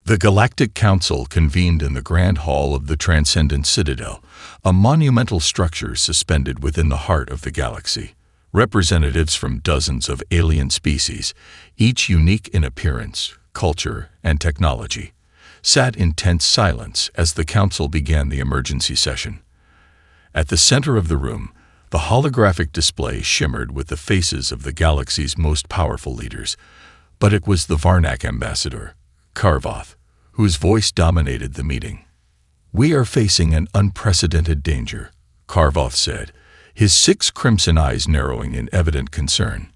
The Galactic Council convened in the Grand Hall of the Transcendent Citadel, a monumental structure suspended within the heart of the galaxy. Representatives from dozens of alien species, each unique in appearance, culture, and technology, sat in tense silence as the Council began the emergency session. At the center of the room, the holographic display shimmered with the faces of the galaxy's most powerful leaders, but it was the Varnak ambassador, Karvoth, whose voice dominated the meeting. "We are facing an unprecedented danger," Karvoth said, his 6 crimson eyes narrowing in evident concern.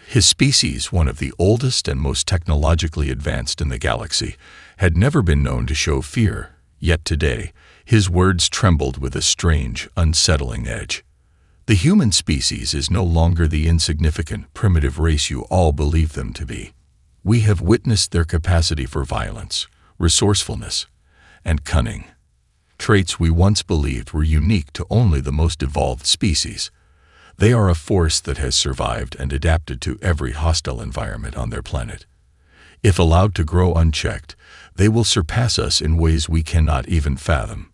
His species, one of the oldest and most technologically advanced in the galaxy, had never been known to show fear, yet today, his words trembled with a strange, unsettling edge. "The human species is no longer the insignificant, primitive race you all believe them to be. We have witnessed their capacity for violence, resourcefulness, and cunning. Traits we once believed were unique to only the most evolved species. They are a force that has survived and adapted to every hostile environment on their planet. If allowed to grow unchecked, they will surpass us in ways we cannot even fathom."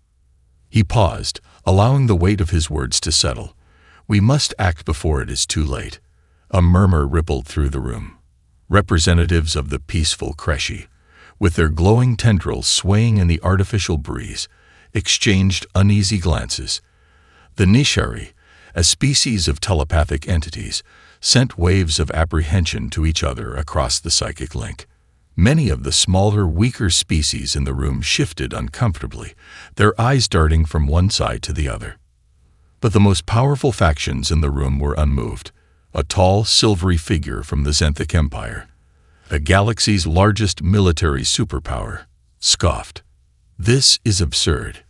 He paused, allowing the weight of his words to settle. "We must act before it is too late." A murmur rippled through the room. Representatives of the peaceful Kreshi, with their glowing tendrils swaying in the artificial breeze, exchanged uneasy glances. The Nishari, a species of telepathic entities, sent waves of apprehension to each other across the psychic link. Many of the smaller, weaker species in the room shifted uncomfortably, their eyes darting from one side to the other. But the most powerful factions in the room were unmoved. A tall, silvery figure from the Zenthic Empire, the galaxy's largest military superpower, scoffed. "This is absurd.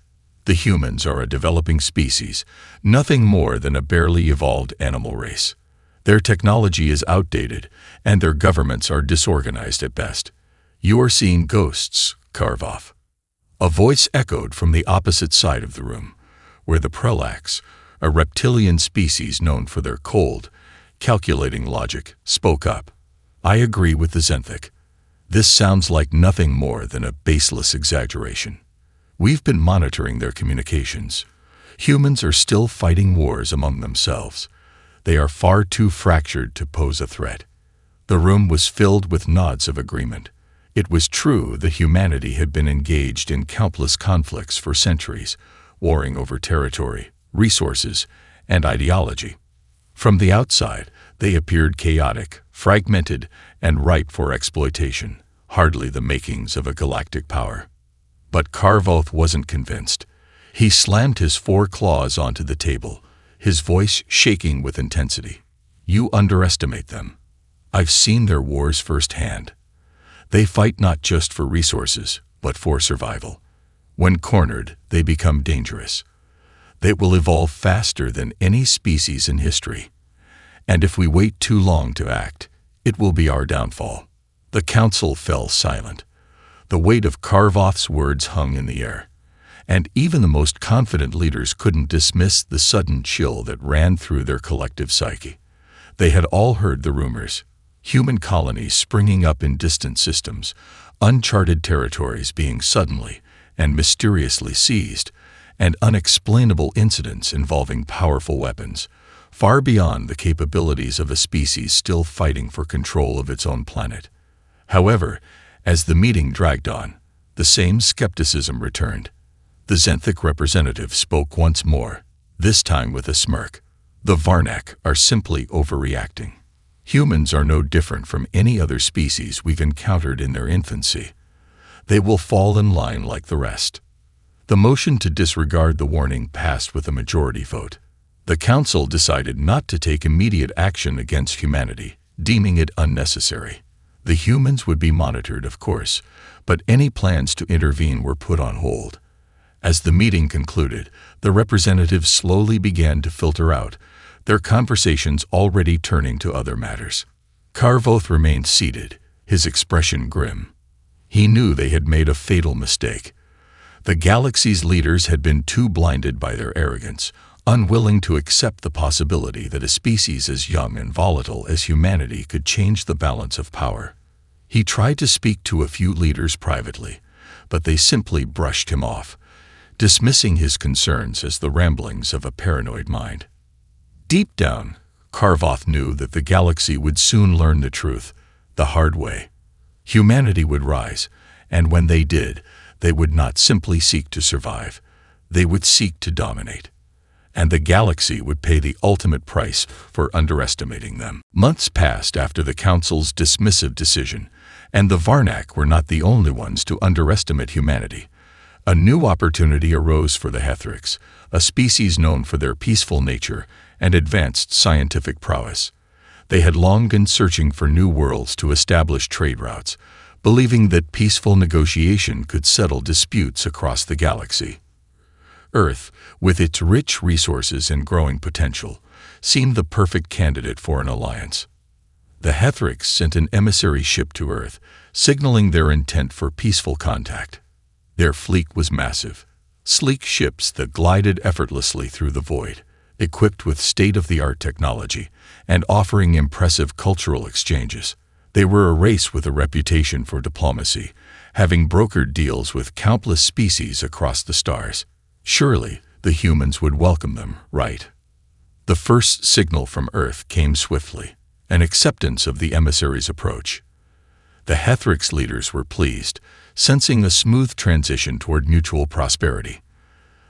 The humans are a developing species, nothing more than a barely evolved animal race. Their technology is outdated, and their governments are disorganized at best. You are seeing ghosts, Karvoth." A voice echoed from the opposite side of the room, where the Prelax, a reptilian species known for their cold, calculating logic, spoke up. "I agree with the Zenthic. This sounds like nothing more than a baseless exaggeration. We've been monitoring their communications. Humans are still fighting wars among themselves. They are far too fractured to pose a threat." The room was filled with nods of agreement. It was true that humanity had been engaged in countless conflicts for centuries, warring over territory, resources, and ideology. From the outside, they appeared chaotic, fragmented, and ripe for exploitation, hardly the makings of a galactic power. But Karvoth wasn't convinced. He slammed his 4 claws onto the table, his voice shaking with intensity. "You underestimate them. I've seen their wars firsthand. They fight not just for resources, but for survival. When cornered, they become dangerous. They will evolve faster than any species in history. And if we wait too long to act, it will be our downfall." The council fell silent. The weight of Karvoth's words hung in the air, and even the most confident leaders couldn't dismiss the sudden chill that ran through their collective psyche. They had all heard the rumors. Human colonies springing up in distant systems, uncharted territories being suddenly and mysteriously seized, and unexplainable incidents involving powerful weapons, far beyond the capabilities of a species still fighting for control of its own planet. However, as the meeting dragged on, the same skepticism returned. The Zenthic representative spoke once more, this time with a smirk. "The Varnak are simply overreacting. Humans are no different from any other species we've encountered in their infancy. They will fall in line like the rest." The motion to disregard the warning passed with a majority vote. The council decided not to take immediate action against humanity, deeming it unnecessary. The humans would be monitored, of course, but any plans to intervene were put on hold. As the meeting concluded, the representatives slowly began to filter out, their conversations already turning to other matters. Karvoth remained seated, his expression grim. He knew they had made a fatal mistake. The galaxy's leaders had been too blinded by their arrogance, unwilling to accept the possibility that a species as young and volatile as humanity could change the balance of power. He tried to speak to a few leaders privately, but they simply brushed him off, dismissing his concerns as the ramblings of a paranoid mind. Deep down, Karvoth knew that the galaxy would soon learn the truth, the hard way. Humanity would rise, and when they did, they would not simply seek to survive, they would seek to dominate. And the galaxy would pay the ultimate price for underestimating them. Months passed after the Council's dismissive decision, and the Varnak were not the only ones to underestimate humanity. A new opportunity arose for the Hethrix, a species known for their peaceful nature and advanced scientific prowess. They had long been searching for new worlds to establish trade routes, believing that peaceful negotiation could settle disputes across the galaxy. Earth, with its rich resources and growing potential, seemed the perfect candidate for an alliance. The Hethrix sent an emissary ship to Earth, signaling their intent for peaceful contact. Their fleet was massive, sleek ships that glided effortlessly through the void, equipped with state-of-the-art technology and offering impressive cultural exchanges. They were a race with a reputation for diplomacy, having brokered deals with countless species across the stars. Surely, the humans would welcome them, right? The first signal from Earth came swiftly, an acceptance of the emissary's approach. The Hethrix leaders were pleased, sensing a smooth transition toward mutual prosperity.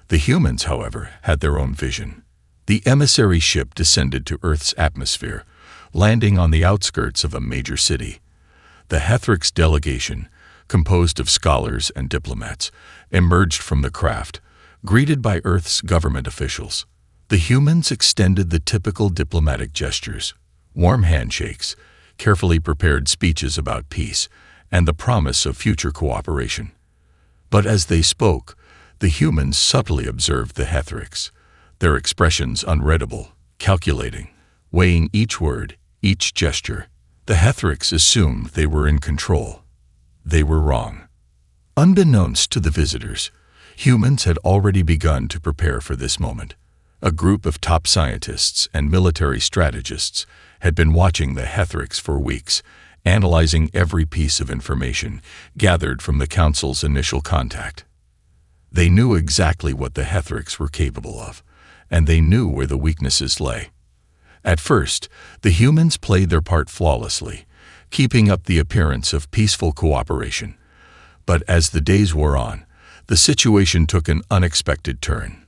The humans, however, had their own vision. The emissary ship descended to Earth's atmosphere, landing on the outskirts of a major city. The Hethrix delegation, composed of scholars and diplomats, emerged from the craft, greeted by Earth's government officials. The humans extended the typical diplomatic gestures, warm handshakes, carefully prepared speeches about peace, and the promise of future cooperation. But as they spoke, the humans subtly observed the Hethrix, their expressions unreadable, calculating, weighing each word, each gesture. The Hethrix assumed they were in control. They were wrong. Unbeknownst to the visitors, humans had already begun to prepare for this moment. A group of top scientists and military strategists had been watching the Hethrix for weeks, analyzing every piece of information gathered from the Council's initial contact. They knew exactly what the Hethrix were capable of, and they knew where the weaknesses lay. At first, the humans played their part flawlessly, keeping up the appearance of peaceful cooperation. But as the days wore on, the situation took an unexpected turn.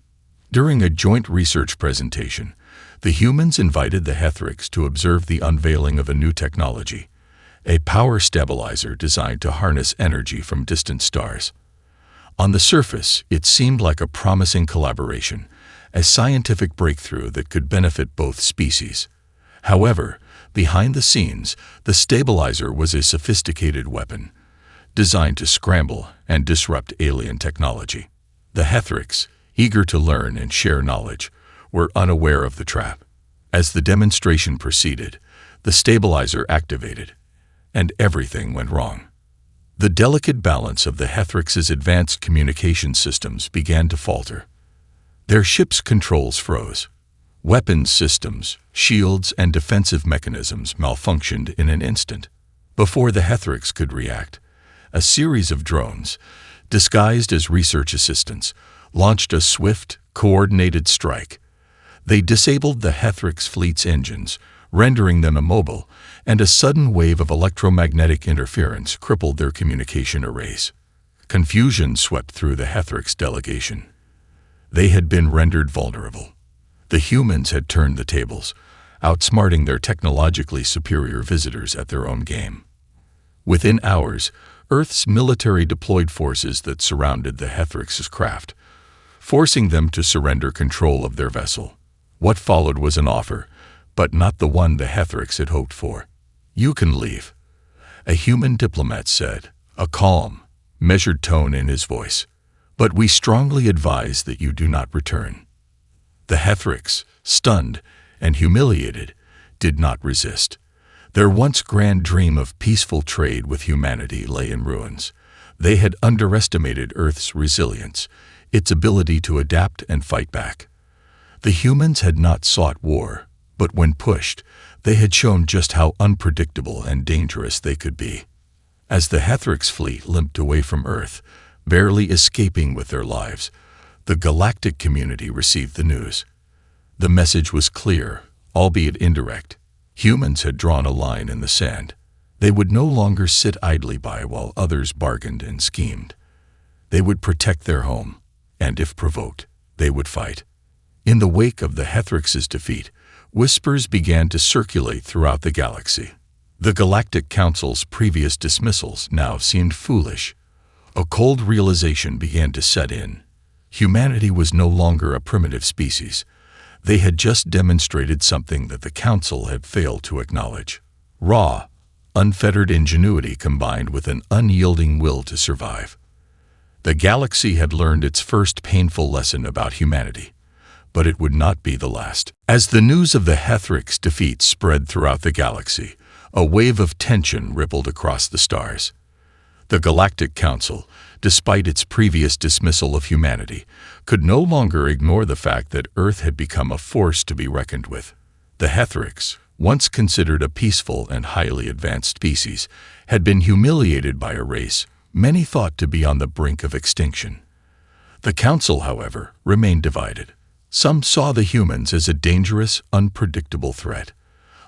During a joint research presentation, the humans invited the Hethrix to observe the unveiling of a new technology, a power stabilizer designed to harness energy from distant stars. On the surface, it seemed like a promising collaboration, a scientific breakthrough that could benefit both species. However, behind the scenes, the stabilizer was a sophisticated weapon, designed to scramble and disrupt alien technology. The Hethrix, eager to learn and share knowledge, were unaware of the trap. As the demonstration proceeded, the stabilizer activated, and everything went wrong. The delicate balance of the Hethrix's advanced communication systems began to falter. Their ship's controls froze. Weapons systems, shields, and defensive mechanisms malfunctioned in an instant. Before the Hethrix could react, a series of drones, disguised as research assistants, launched a swift, coordinated strike. They disabled the Hethrix fleet's engines, rendering them immobile, and a sudden wave of electromagnetic interference crippled their communication arrays. Confusion swept through the Hethrix delegation. They had been rendered vulnerable. The humans had turned the tables, outsmarting their technologically superior visitors at their own game. Within hours, Earth's military deployed forces that surrounded the Hethrix's craft, forcing them to surrender control of their vessel. What followed was an offer, but not the one the Hethrix had hoped for. "You can leave," a human diplomat said, a calm, measured tone in his voice. "But we strongly advise that you do not return." The Hethrix, stunned and humiliated, did not resist. Their once grand dream of peaceful trade with humanity lay in ruins. They had underestimated Earth's resilience, its ability to adapt and fight back. The humans had not sought war, but when pushed, they had shown just how unpredictable and dangerous they could be. As the Hethrix fleet limped away from Earth, barely escaping with their lives, the Galactic community received the news. The message was clear, albeit indirect. Humans had drawn a line in the sand. They would no longer sit idly by while others bargained and schemed. They would protect their home, and if provoked, they would fight. In the wake of the Hethrix's defeat, whispers began to circulate throughout the galaxy. The Galactic Council's previous dismissals now seemed foolish. A cold realization began to set in. Humanity was no longer a primitive species. They had just demonstrated something that the Council had failed to acknowledge. Raw, unfettered ingenuity combined with an unyielding will to survive. The galaxy had learned its first painful lesson about humanity, but it would not be the last. As the news of the Hethrix defeat spread throughout the galaxy, a wave of tension rippled across the stars. The Galactic Council, despite its previous dismissal of humanity, could no longer ignore the fact that Earth had become a force to be reckoned with. The Hethrix, once considered a peaceful and highly advanced species, had been humiliated by a race many thought to be on the brink of extinction. The Council, however, remained divided. Some saw the humans as a dangerous, unpredictable threat.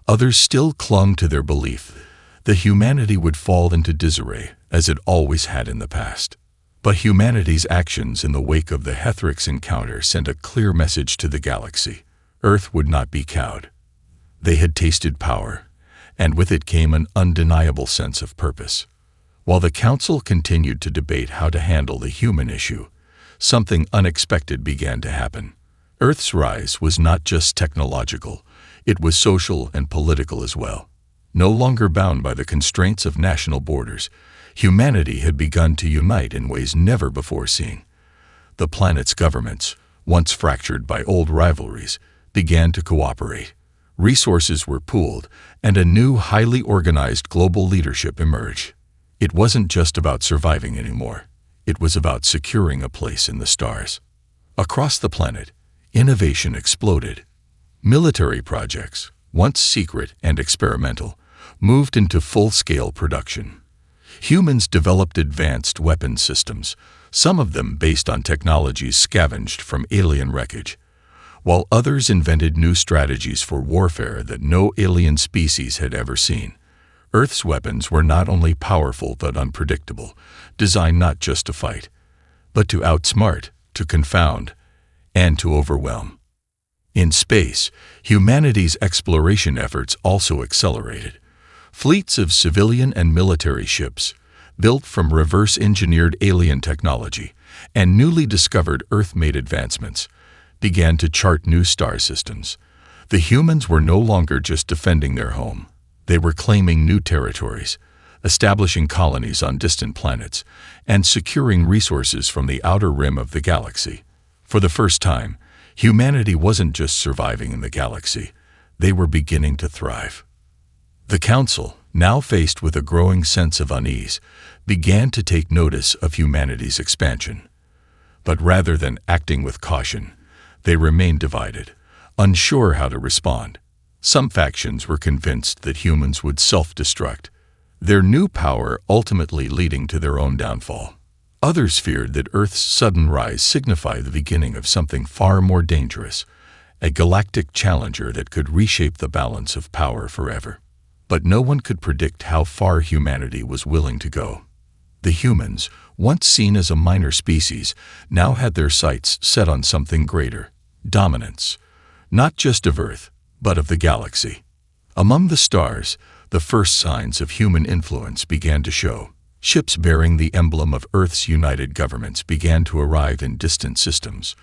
Others still clung to their belief that humanity would fall into disarray, as it always had in the past. But humanity's actions in the wake of the Hethrix encounter sent a clear message to the galaxy. Earth would not be cowed. They had tasted power, and with it came an undeniable sense of purpose. While the Council continued to debate how to handle the human issue, something unexpected began to happen. Earth's rise was not just technological, it was social and political as well. No longer bound by the constraints of national borders, humanity had begun to unite in ways never before seen. The planet's governments, once fractured by old rivalries, began to cooperate. Resources were pooled, and a new, highly organized global leadership emerged. It wasn't just about surviving anymore. It was about securing a place in the stars. Across the planet, innovation exploded. Military projects, once secret and experimental, moved into full-scale production. Humans developed advanced weapon systems, some of them based on technologies scavenged from alien wreckage, while others invented new strategies for warfare that no alien species had ever seen. Earth's weapons were not only powerful but unpredictable, designed not just to fight, but to outsmart, to confound, and to overwhelm. In space, humanity's exploration efforts also accelerated. Fleets of civilian and military ships, built from reverse-engineered alien technology and newly discovered Earth-made advancements, began to chart new star systems. The humans were no longer just defending their home. They were claiming new territories, establishing colonies on distant planets, and securing resources from the outer rim of the galaxy. For the first time, humanity wasn't just surviving in the galaxy, they were beginning to thrive. The Council, now faced with a growing sense of unease, began to take notice of humanity's expansion. But rather than acting with caution, they remained divided, unsure how to respond. Some factions were convinced that humans would self-destruct, their new power ultimately leading to their own downfall. Others feared that Earth's sudden rise signified the beginning of something far more dangerous, a galactic challenger that could reshape the balance of power forever. But no one could predict how far humanity was willing to go. The humans, once seen as a minor species, now had their sights set on something greater: dominance, not just of Earth, but of the galaxy. Among the stars, the first signs of human influence began to show. Ships bearing the emblem of Earth's united governments began to arrive in distant systems,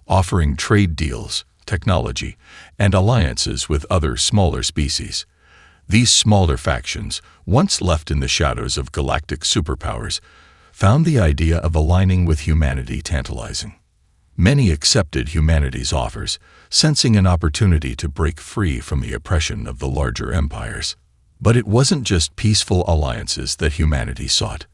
offering trade deals, technology, and alliances with other smaller species. These smaller factions, once left in the shadows of galactic superpowers, found the idea of aligning with humanity tantalizing. Many accepted humanity's offers, sensing an opportunity to break free from the oppression of the larger empires. But it wasn't just peaceful alliances that humanity sought.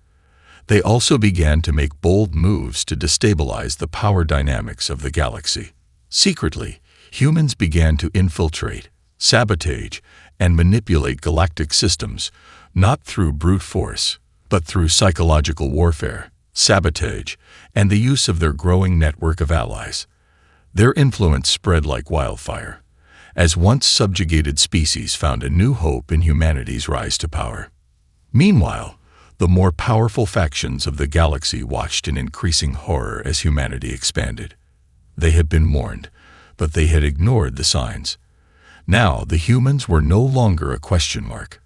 They also began to make bold moves to destabilize the power dynamics of the galaxy. Secretly, humans began to infiltrate, sabotage, and manipulate galactic systems, not through brute force, but through psychological warfare, sabotage, and the use of their growing network of allies. Their influence spread like wildfire, as once subjugated species found a new hope in humanity's rise to power. Meanwhile, the more powerful factions of the galaxy watched in increasing horror as humanity expanded. They had been warned, but they had ignored the signs. Now, the humans were no longer a question mark.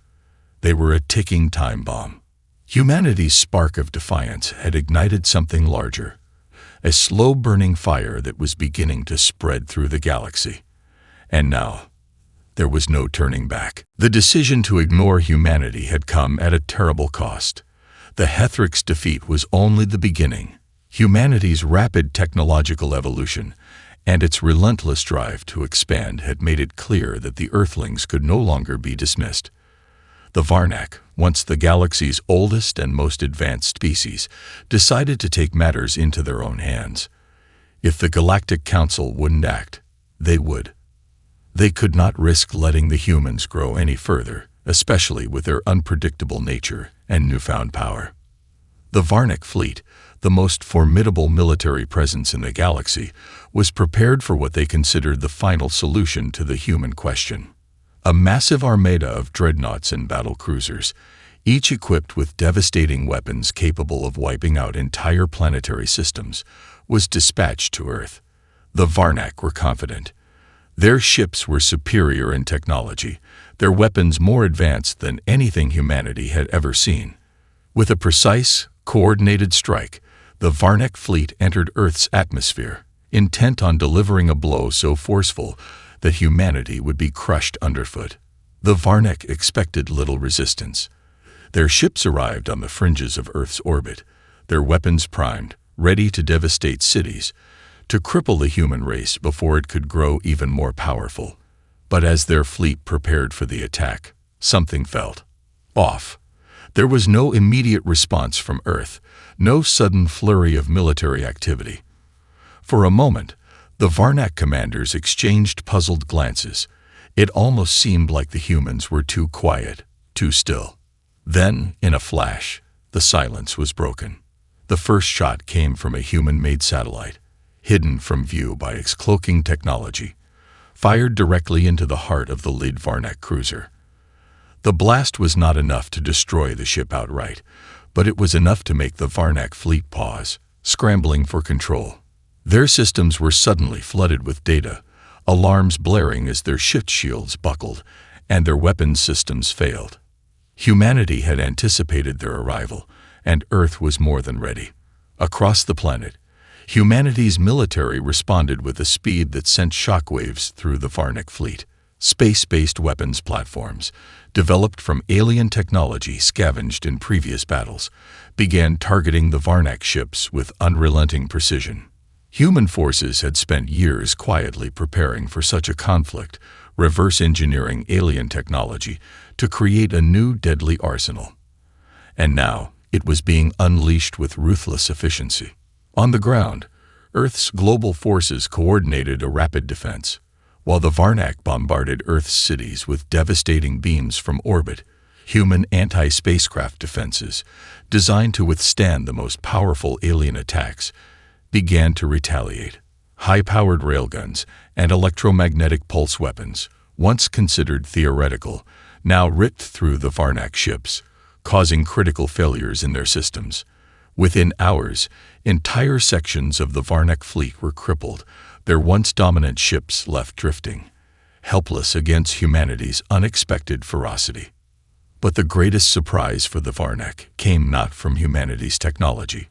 They were a ticking time bomb. Humanity's spark of defiance had ignited something larger, a slow-burning fire that was beginning to spread through the galaxy. And now, there was no turning back. The decision to ignore humanity had come at a terrible cost. The Hethric's defeat was only the beginning. Humanity's rapid technological evolution and its relentless drive to expand had made it clear that the Earthlings could no longer be dismissed. The Varnak, once the galaxy's oldest and most advanced species, decided to take matters into their own hands. If the Galactic Council wouldn't act, they would. They could not risk letting the humans grow any further, especially with their unpredictable nature and newfound power. The Varnak fleet, the most formidable military presence in the galaxy, was prepared for what they considered the final solution to the human question. A massive armada of dreadnoughts and battle cruisers, each equipped with devastating weapons capable of wiping out entire planetary systems, was dispatched to Earth. The Varnak were confident. Their ships were superior in technology, their weapons more advanced than anything humanity had ever seen. With a precise, coordinated strike, the Varnak fleet entered Earth's atmosphere, intent on delivering a blow so forceful that humanity would be crushed underfoot. The Varnak expected little resistance. Their ships arrived on the fringes of Earth's orbit, their weapons primed, ready to devastate cities, to cripple the human race before it could grow even more powerful. But as their fleet prepared for the attack, something felt off. There was no immediate response from Earth, no sudden flurry of military activity. For a moment, the Varnak commanders exchanged puzzled glances. It almost seemed like the humans were too quiet, too still. Then, in a flash, the silence was broken. The first shot came from a human-made satellite, hidden from view by its cloaking technology, fired directly into the heart of the lead Varnak cruiser. The blast was not enough to destroy the ship outright, but it was enough to make the Varnak fleet pause, scrambling for control. Their systems were suddenly flooded with data, alarms blaring as their ship shields buckled and their weapons systems failed. Humanity had anticipated their arrival, and Earth was more than ready. Across the planet, humanity's military responded with a speed that sent shockwaves through the Varnak fleet. Space-based weapons platforms, developed from alien technology scavenged in previous battles, began targeting the Varnak ships with unrelenting precision. Human forces had spent years quietly preparing for such a conflict, reverse engineering alien technology to create a new deadly arsenal. And now, it was being unleashed with ruthless efficiency. On the ground, Earth's global forces coordinated a rapid defense. While the Varnak bombarded Earth's cities with devastating beams from orbit, human anti-spacecraft defenses, designed to withstand the most powerful alien attacks, began to retaliate. High-powered railguns and electromagnetic pulse weapons, once considered theoretical, now ripped through the Varnak ships, causing critical failures in their systems. Within hours, entire sections of the Varnak fleet were crippled, their once dominant ships left drifting, helpless against humanity's unexpected ferocity. But the greatest surprise for the Varnak came not from humanity's technology,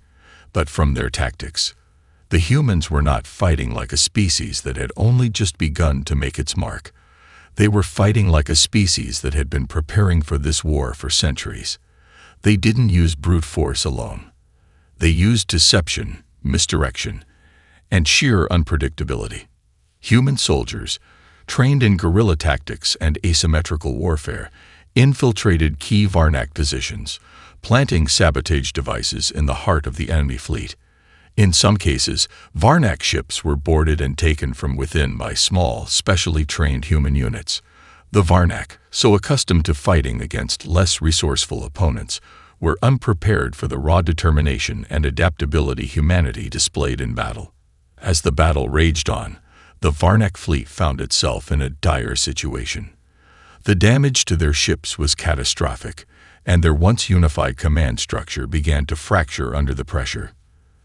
but from their tactics. The humans were not fighting like a species that had only just begun to make its mark. They were fighting like a species that had been preparing for this war for centuries. They didn't use brute force alone. They used deception, misdirection, and sheer unpredictability. Human soldiers, trained in guerrilla tactics and asymmetrical warfare, infiltrated key Varnak positions, planting sabotage devices in the heart of the enemy fleet. In some cases, Varnak ships were boarded and taken from within by small, specially trained human units. The Varnak, so accustomed to fighting against less resourceful opponents, were unprepared for the raw determination and adaptability humanity displayed in battle. As the battle raged on, the Varnak fleet found itself in a dire situation. The damage to their ships was catastrophic, and their once unified command structure began to fracture under the pressure.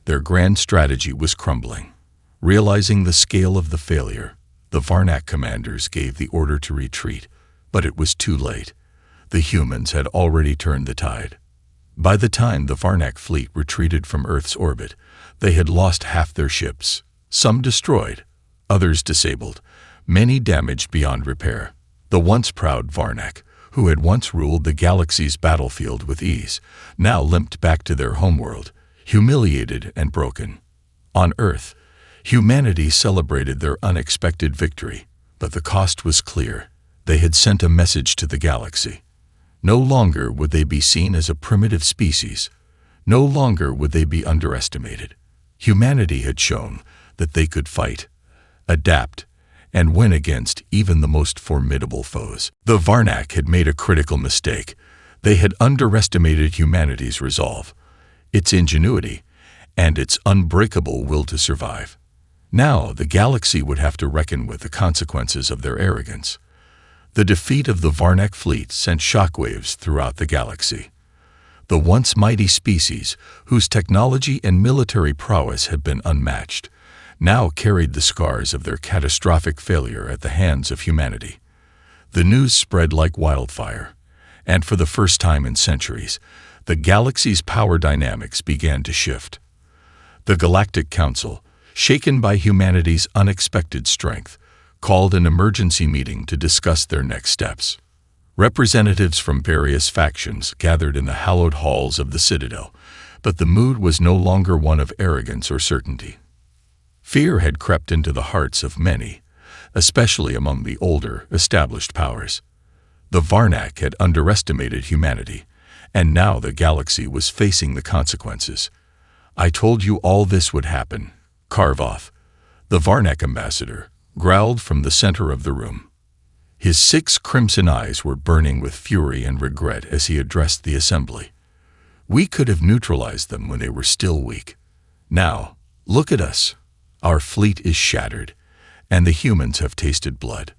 Their grand strategy was crumbling. Realizing the scale of the failure, the Varnak commanders gave the order to retreat, but it was too late. The humans had already turned the tide. By the time the Varnak fleet retreated from Earth's orbit, they had lost half their ships, some destroyed, others disabled, many damaged beyond repair. The once proud Varnak, who had once ruled the galaxy's battlefield with ease, now limped back to their homeworld, humiliated and broken. On Earth, humanity celebrated their unexpected victory, but the cost was clear. They had sent a message to the galaxy. No longer would they be seen as a primitive species. No longer would they be underestimated. Humanity had shown that they could fight, adapt, and win against even the most formidable foes. The Varnak had made a critical mistake. They had underestimated humanity's resolve, its ingenuity, and its unbreakable will to survive. Now the galaxy would have to reckon with the consequences of their arrogance. The defeat of the Varnak fleet sent shockwaves throughout the galaxy. The once mighty species, whose technology and military prowess had been unmatched, now carried the scars of their catastrophic failure at the hands of humanity. The news spread like wildfire, and for the first time in centuries, the galaxy's power dynamics began to shift. The Galactic Council, shaken by humanity's unexpected strength, called an emergency meeting to discuss their next steps. Representatives from various factions gathered in the hallowed halls of the Citadel, but the mood was no longer one of arrogance or certainty. Fear had crept into the hearts of many, especially among the older, established powers. The Varnak had underestimated humanity, and now the galaxy was facing the consequences. "I told you all this would happen," Karvoth, the Varnak ambassador, growled from the center of the room. His 6 crimson eyes were burning with fury and regret as he addressed the assembly. "We could have neutralized them when they were still weak. Now, look at us. Our fleet is shattered, and the humans have tasted blood.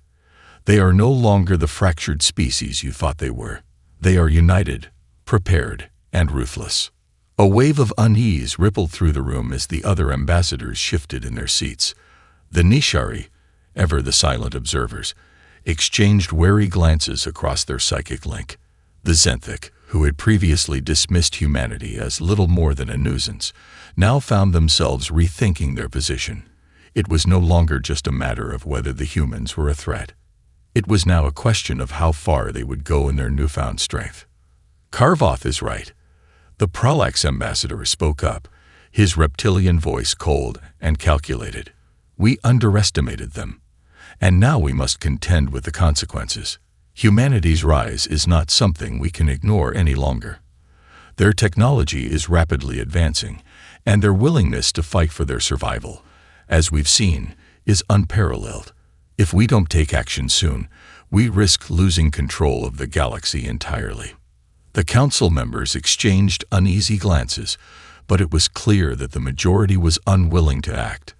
They are no longer the fractured species you thought they were. They are united, prepared, and ruthless." A wave of unease rippled through the room as the other ambassadors shifted in their seats. The Nishari, ever the silent observers, exchanged wary glances across their psychic link. The Zenthic, who had previously dismissed humanity as little more than a nuisance, now found themselves rethinking their position. It was no longer just a matter of whether the humans were a threat. It was now a question of how far they would go in their newfound strength. "Karvoth is right," the Pralax ambassador spoke up, his reptilian voice cold and calculated. "We underestimated them, and now we must contend with the consequences. Humanity's rise is not something we can ignore any longer. Their technology is rapidly advancing, and their willingness to fight for their survival, as we've seen, is unparalleled. If we don't take action soon, we risk losing control of the galaxy entirely." The council members exchanged uneasy glances, but it was clear that the majority was unwilling to act.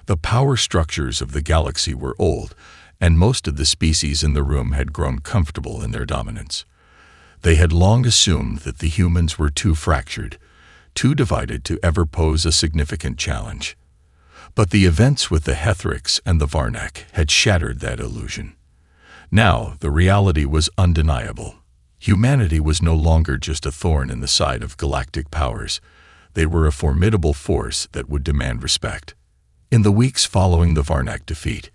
The power structures of the galaxy were old, and most of the species in the room had grown comfortable in their dominance. They had long assumed that the humans were too fractured, too divided to ever pose a significant challenge. But the events with the Hethrics and the Varnak had shattered that illusion. Now the reality was undeniable. Humanity was no longer just a thorn in the side of galactic powers. They were a formidable force that would demand respect. In the weeks following the Varnak defeat,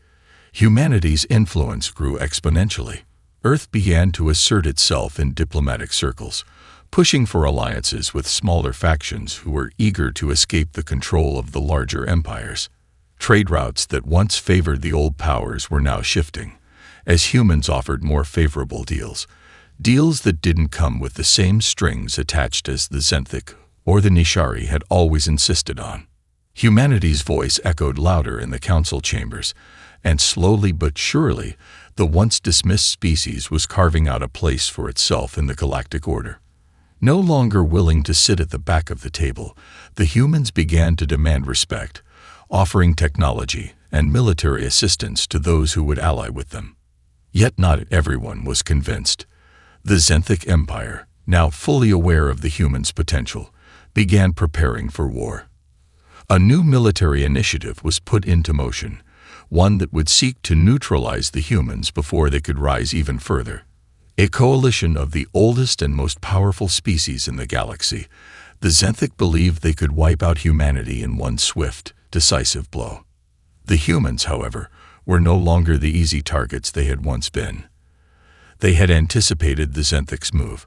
humanity's influence grew exponentially. Earth began to assert itself in diplomatic circles, pushing for alliances with smaller factions who were eager to escape the control of the larger empires. Trade routes that once favored the old powers were now shifting, as humans offered more favorable deals that didn't come with the same strings attached as the Zenthic or the Nishari had always insisted on. Humanity's voice echoed louder in the council chambers, and slowly but surely, the once dismissed species was carving out a place for itself in the galactic order. No longer willing to sit at the back of the table, the humans began to demand respect, offering technology and military assistance to those who would ally with them. Yet not everyone was convinced. The Zenthic Empire, now fully aware of the humans' potential, began preparing for war. A new military initiative was put into motion, one that would seek to neutralize the humans before they could rise even further. A coalition of the oldest and most powerful species in the galaxy, the Zenthic believed they could wipe out humanity in one swift, decisive blow. The humans, however, were no longer the easy targets they had once been. They had anticipated the Zenthic's move.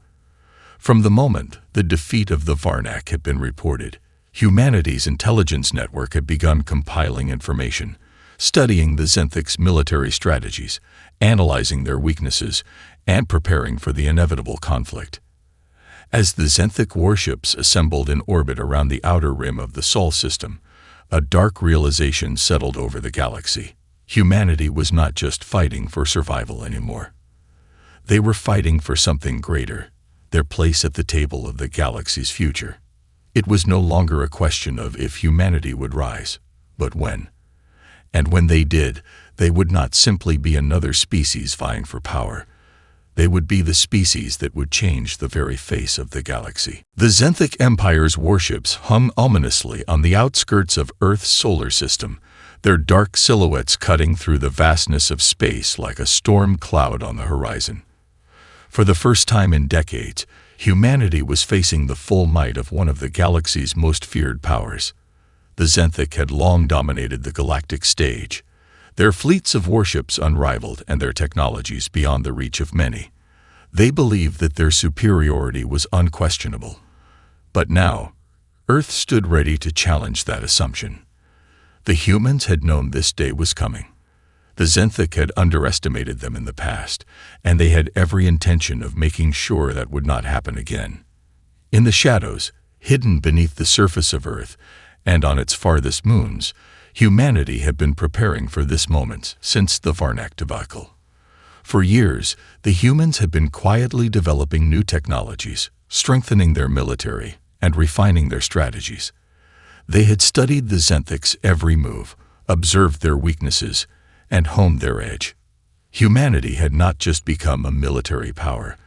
From the moment the defeat of the Varnak had been reported, humanity's intelligence network had begun compiling information, studying the Zenthic's military strategies, analyzing their weaknesses, and preparing for the inevitable conflict. As the Zenthic warships assembled in orbit around the outer rim of the Sol system, a dark realization settled over the galaxy. Humanity was not just fighting for survival anymore. They were fighting for something greater, their place at the table of the galaxy's future. It was no longer a question of if humanity would rise, but when. And when they did, they would not simply be another species vying for power. They would be the species that would change the very face of the galaxy. The Zenthic Empire's warships hung ominously on the outskirts of Earth's solar system, their dark silhouettes cutting through the vastness of space like a storm cloud on the horizon. For the first time in decades, humanity was facing the full might of one of the galaxy's most feared powers. The Zenthic had long dominated the galactic stage, their fleets of warships unrivaled and their technologies beyond the reach of many. They believed that their superiority was unquestionable. But now, Earth stood ready to challenge that assumption. The humans had known this day was coming. The Zenthic had underestimated them in the past, and they had every intention of making sure that would not happen again. In the shadows, hidden beneath the surface of Earth, and on its farthest moons, humanity had been preparing for this moment since the Varnak debacle. For years, the humans had been quietly developing new technologies, strengthening their military, and refining their strategies. They had studied the Zenthic's every move, observed their weaknesses, and honed their edge. Humanity had not just become a military power,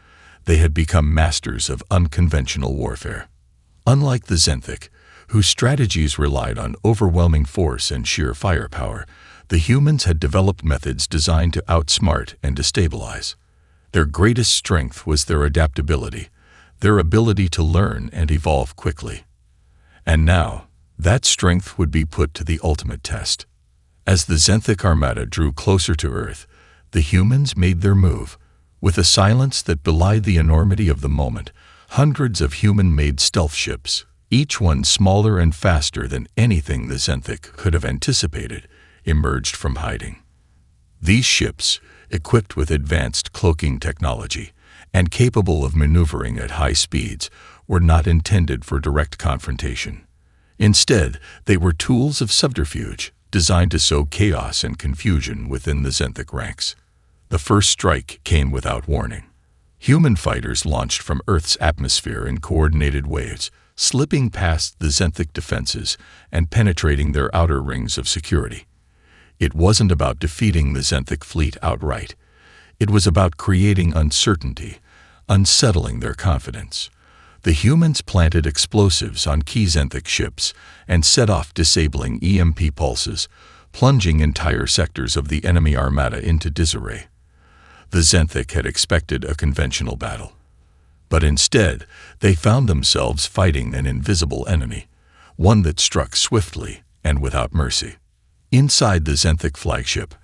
they had become masters of unconventional warfare. Unlike the Zenthic, whose strategies relied on overwhelming force and sheer firepower, the humans had developed methods designed to outsmart and destabilize. Their greatest strength was their adaptability, their ability to learn and evolve quickly. And now, that strength would be put to the ultimate test. As the Zenthic armada drew closer to Earth, the humans made their move. With a silence that belied the enormity of the moment, hundreds of human-made stealth ships, each one smaller and faster than anything the Zenthic could have anticipated, emerged from hiding. These ships, equipped with advanced cloaking technology and capable of maneuvering at high speeds, were not intended for direct confrontation. Instead, they were tools of subterfuge, designed to sow chaos and confusion within the Zenthic ranks. The first strike came without warning. Human fighters launched from Earth's atmosphere in coordinated waves, slipping past the Zenthic defenses and penetrating their outer rings of security. It wasn't about defeating the Zenthic fleet outright. It was about creating uncertainty, unsettling their confidence. The humans planted explosives on key Zenthic ships and set off disabling EMP pulses, plunging entire sectors of the enemy armada into disarray. The Zenthic had expected a conventional battle. But instead, they found themselves fighting an invisible enemy, one that struck swiftly and without mercy. Inside the Zenthic flagship,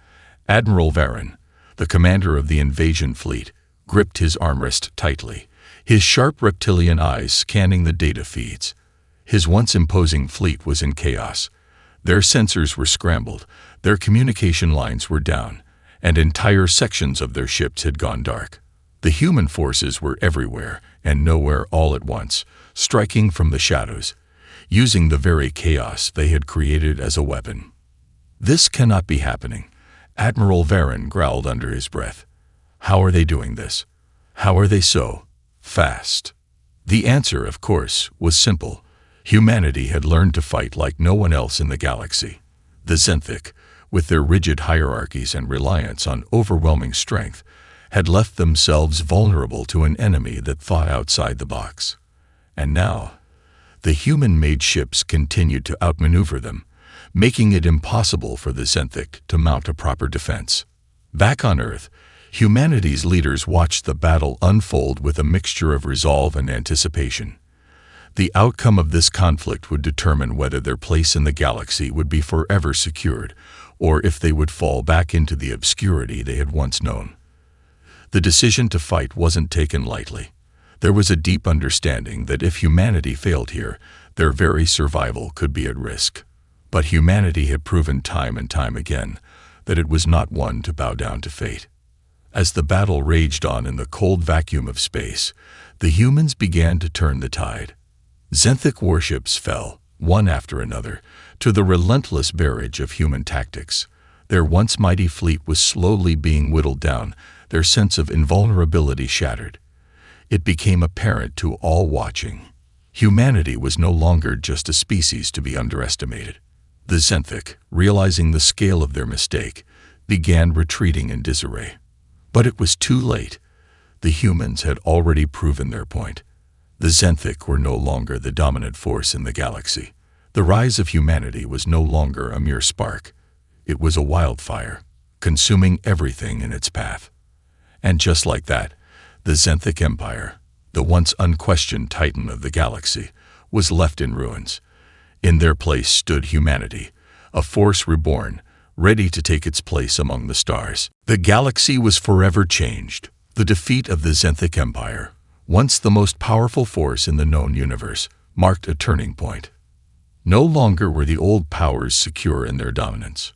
Admiral Varen, the commander of the invasion fleet, gripped his armrest tightly, his sharp reptilian eyes scanning the data feeds. His once imposing fleet was in chaos. Their sensors were scrambled, their communication lines were down, and entire sections of their ships had gone dark. The human forces were everywhere and nowhere all at once, striking from the shadows, using the very chaos they had created as a weapon. "This cannot be happening," Admiral Varen growled under his breath. "How are they doing this? How are they so fast?" The answer, of course, was simple. Humanity had learned to fight like no one else in the galaxy. The Zenthic, with their rigid hierarchies and reliance on overwhelming strength, had left themselves vulnerable to an enemy that thought outside the box. And now, the human-made ships continued to outmaneuver them, making it impossible for the Zenthic to mount a proper defense. Back on Earth, humanity's leaders watched the battle unfold with a mixture of resolve and anticipation. The outcome of this conflict would determine whether their place in the galaxy would be forever secured, or if they would fall back into the obscurity they had once known. The decision to fight wasn't taken lightly. There was a deep understanding that if humanity failed here, their very survival could be at risk. But humanity had proven time and time again that it was not one to bow down to fate. As the battle raged on in the cold vacuum of space, the humans began to turn the tide. Zenthic warships fell, one after another, to the relentless barrage of human tactics. Their once mighty fleet was slowly being whittled down, their sense of invulnerability shattered. It became apparent to all watching. Humanity was no longer just a species to be underestimated. The Zenthic, realizing the scale of their mistake, began retreating in disarray. But it was too late. The humans had already proven their point. The Zenthic were no longer the dominant force in the galaxy. The rise of humanity was no longer a mere spark. It was a wildfire, consuming everything in its path. And just like that, the Zenthic Empire, the once unquestioned titan of the galaxy, was left in ruins. In their place stood humanity, a force reborn, ready to take its place among the stars. The galaxy was forever changed. The defeat of the Zenthic Empire, once the most powerful force in the known universe, marked a turning point. No longer were the old powers secure in their dominance.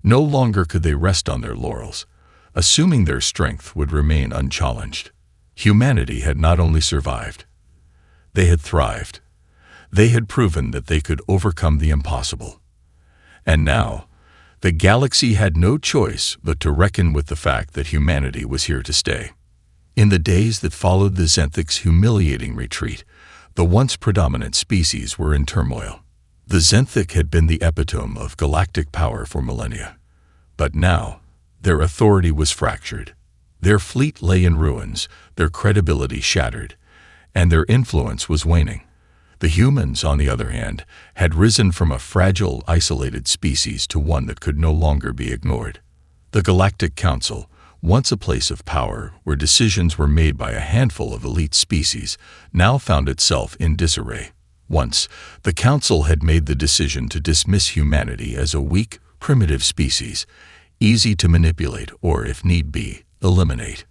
No longer could they rest on their laurels, assuming their strength would remain unchallenged. Humanity had not only survived, they had thrived. They had proven that they could overcome the impossible. And now, the galaxy had no choice but to reckon with the fact that humanity was here to stay. In the days that followed the Zenthic's humiliating retreat, the once predominant species were in turmoil. The Zenthic had been the epitome of galactic power for millennia. But now, their authority was fractured. Their fleet lay in ruins, their credibility shattered, and their influence was waning. The humans, on the other hand, had risen from a fragile, isolated species to one that could no longer be ignored. The Galactic Council, once a place of power where decisions were made by a handful of elite species, now found itself in disarray. Once, the Council had made the decision to dismiss humanity as a weak, primitive species, easy to manipulate or, if need be, eliminate.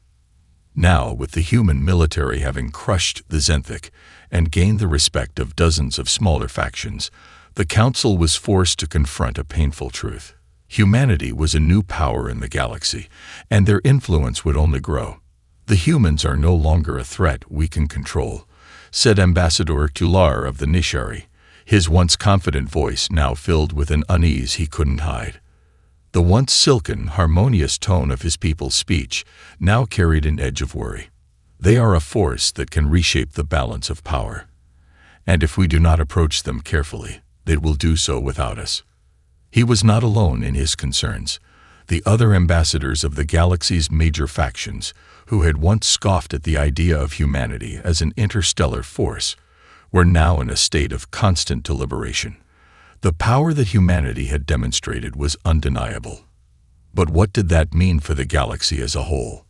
Now, with the human military having crushed the Zenthic and gained the respect of dozens of smaller factions, the Council was forced to confront a painful truth. Humanity was a new power in the galaxy, and their influence would only grow. The humans are no longer a threat we can control, said Ambassador Kular of the Nishari, his once confident voice now filled with an unease he couldn't hide. The once silken, harmonious tone of his people's speech now carried an edge of worry. They are a force that can reshape the balance of power. And if we do not approach them carefully, they will do so without us. He was not alone in his concerns. The other ambassadors of the galaxy's major factions, who had once scoffed at the idea of humanity as an interstellar force, were now in a state of constant deliberation. The power that humanity had demonstrated was undeniable. But what did that mean for the galaxy as a whole?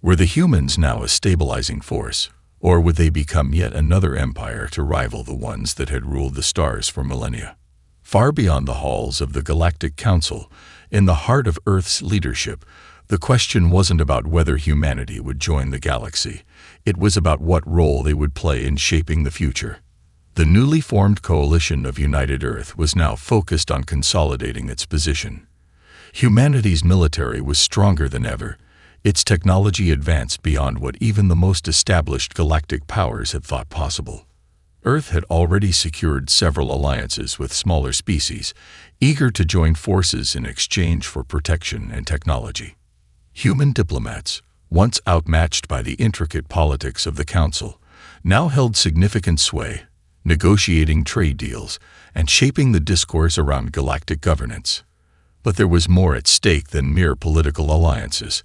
Were the humans now a stabilizing force, or would they become yet another empire to rival the ones that had ruled the stars for millennia? Far beyond the halls of the Galactic Council, in the heart of Earth's leadership, the question wasn't about whether humanity would join the galaxy. It was about what role they would play in shaping the future. The newly formed coalition of United Earth was now focused on consolidating its position. Humanity's military was stronger than ever. Its technology advanced beyond what even the most established galactic powers had thought possible. Earth had already secured several alliances with smaller species, eager to join forces in exchange for protection and technology. Human diplomats, once outmatched by the intricate politics of the Council, now held significant sway, negotiating trade deals and shaping the discourse around galactic governance. But there was more at stake than mere political alliances.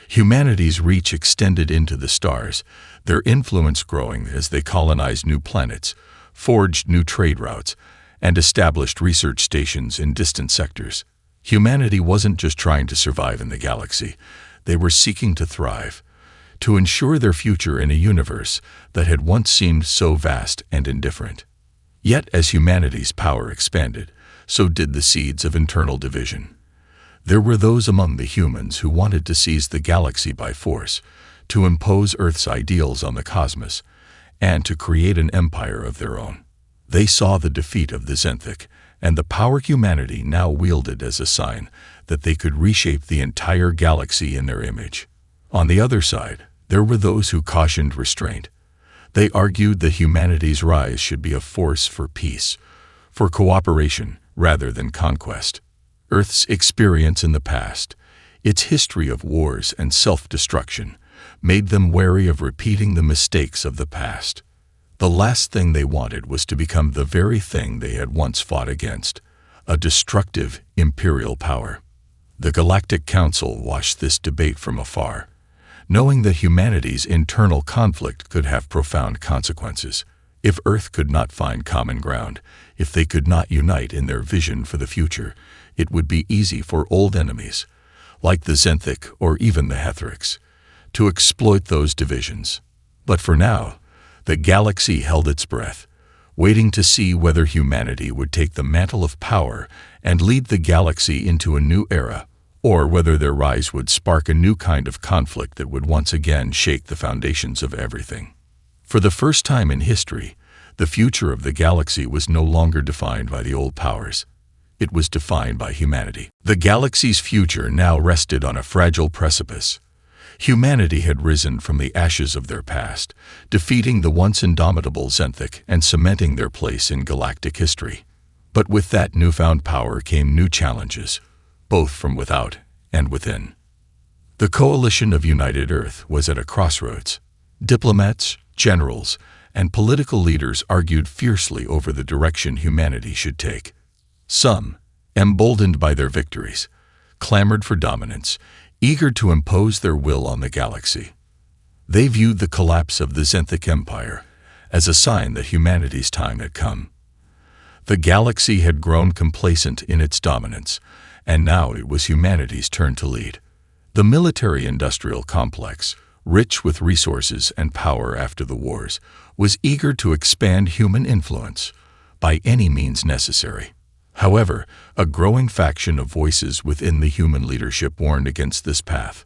Humanity's reach extended into the stars, their influence growing as they colonized new planets, forged new trade routes, and established research stations in distant sectors. Humanity wasn't just trying to survive in the galaxy, they were seeking to thrive, to ensure their future in a universe that had once seemed so vast and indifferent. Yet as humanity's power expanded, so did the seeds of internal division. There were those among the humans who wanted to seize the galaxy by force, to impose Earth's ideals on the cosmos, and to create an empire of their own. They saw the defeat of the Zenthic and the power humanity now wielded as a sign that they could reshape the entire galaxy in their image. On the other side, there were those who cautioned restraint. They argued that humanity's rise should be a force for peace, for cooperation rather than conquest. Earth's experience in the past, its history of wars and self-destruction, made them wary of repeating the mistakes of the past. The last thing they wanted was to become the very thing they had once fought against, a destructive imperial power. The Galactic Council watched this debate from afar, knowing that humanity's internal conflict could have profound consequences. If Earth could not find common ground, if they could not unite in their vision for the future, it would be easy for old enemies, like the Zenthic or even the Hetherics, to exploit those divisions. But for now, the galaxy held its breath, waiting to see whether humanity would take the mantle of power and lead the galaxy into a new era, or whether their rise would spark a new kind of conflict that would once again shake the foundations of everything. For the first time in history, the future of the galaxy was no longer defined by the old powers. It was defined by humanity. The galaxy's future now rested on a fragile precipice. Humanity had risen from the ashes of their past, defeating the once indomitable Zenthic and cementing their place in galactic history. But with that newfound power came new challenges, both from without and within. The coalition of United Earth was at a crossroads. Diplomats, generals, and political leaders argued fiercely over the direction humanity should take. Some, emboldened by their victories, clamored for dominance, eager to impose their will on the galaxy. They viewed the collapse of the Zenthic Empire as a sign that humanity's time had come. The galaxy had grown complacent in its dominance, and now it was humanity's turn to lead. The military-industrial complex, rich with resources and power after the wars, was eager to expand human influence by any means necessary. However, a growing faction of voices within the human leadership warned against this path.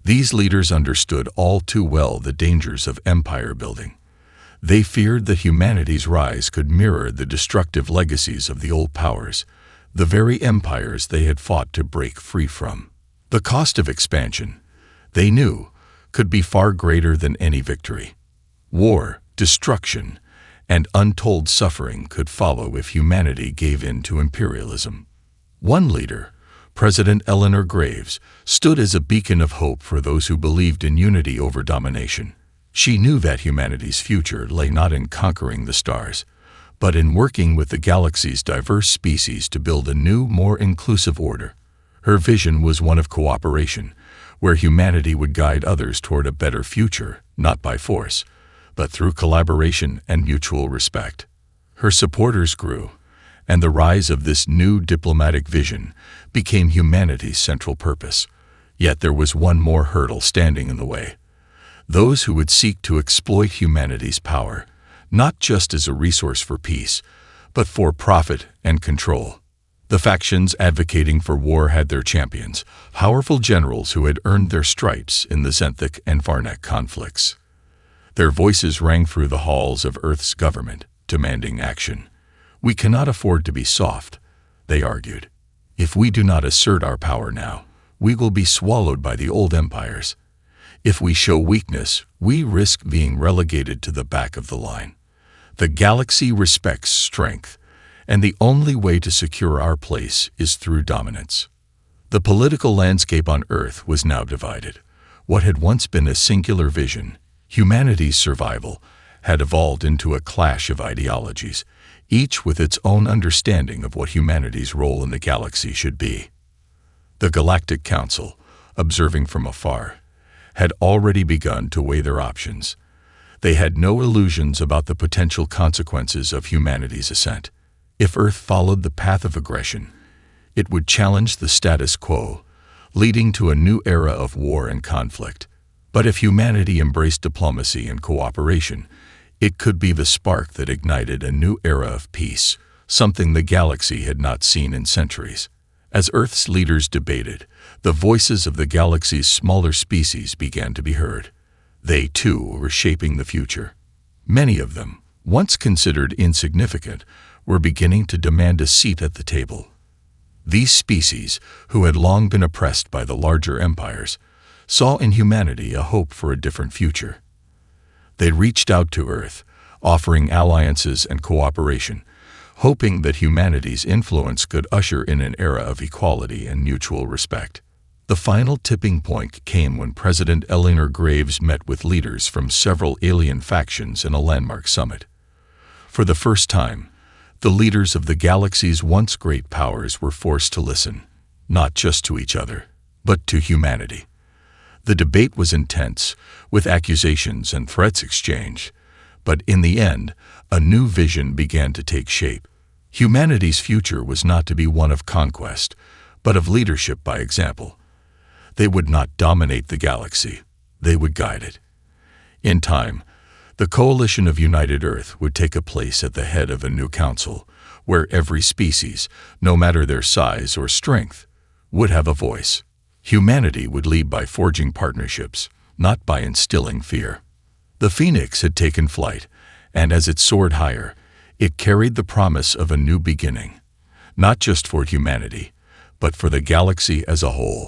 These leaders understood all too well the dangers of empire building. They feared that humanity's rise could mirror the destructive legacies of the old powers, the very empires they had fought to break free from. The cost of expansion, they knew, could be far greater than any victory. War, destruction, and untold suffering could follow if humanity gave in to imperialism. One leader, President Eleanor Graves, stood as a beacon of hope for those who believed in unity over domination. She knew that humanity's future lay not in conquering the stars, but in working with the galaxy's diverse species to build a new, more inclusive order. Her vision was one of cooperation, where humanity would guide others toward a better future, not by force, but through collaboration and mutual respect. Her supporters grew, and the rise of this new diplomatic vision became humanity's central purpose. Yet there was one more hurdle standing in the way. Those who would seek to exploit humanity's power, not just as a resource for peace, but for profit and control. The factions advocating for war had their champions, powerful generals who had earned their stripes in the Zenthic and Varnek conflicts. Their voices rang through the halls of Earth's government, demanding action. "We cannot afford to be soft," they argued. "If we do not assert our power now, we will be swallowed by the old empires. If we show weakness, we risk being relegated to the back of the line. The galaxy respects strength, and the only way to secure our place is through dominance." The political landscape on Earth was now divided. What had once been a singular vision, humanity's survival, had evolved into a clash of ideologies, each with its own understanding of what humanity's role in the galaxy should be. The Galactic Council, observing from afar, had already begun to weigh their options. They had no illusions about the potential consequences of humanity's ascent. If Earth followed the path of aggression, it would challenge the status quo, leading to a new era of war and conflict. But if humanity embraced diplomacy and cooperation, it could be the spark that ignited a new era of peace, something the galaxy had not seen in centuries. As Earth's leaders debated, the voices of the galaxy's smaller species began to be heard. They, too, were shaping the future. Many of them, once considered insignificant, were beginning to demand a seat at the table. These species, who had long been oppressed by the larger empires, saw in humanity a hope for a different future. They reached out to Earth, offering alliances and cooperation, hoping that humanity's influence could usher in an era of equality and mutual respect. The final tipping point came when President Eleanor Graves met with leaders from several alien factions in a landmark summit. For the first time, the leaders of the galaxy's once great powers were forced to listen, not just to each other, but to humanity. The debate was intense, with accusations and threats exchanged, but in the end, a new vision began to take shape. Humanity's future was not to be one of conquest, but of leadership by example. They would not dominate the galaxy, they would guide it. In time, the coalition of United Earth would take a place at the head of a new council, where every species, no matter their size or strength, would have a voice. Humanity would lead by forging partnerships, not by instilling fear. The Phoenix had taken flight, and as it soared higher, it carried the promise of a new beginning, not just for humanity, but for the galaxy as a whole.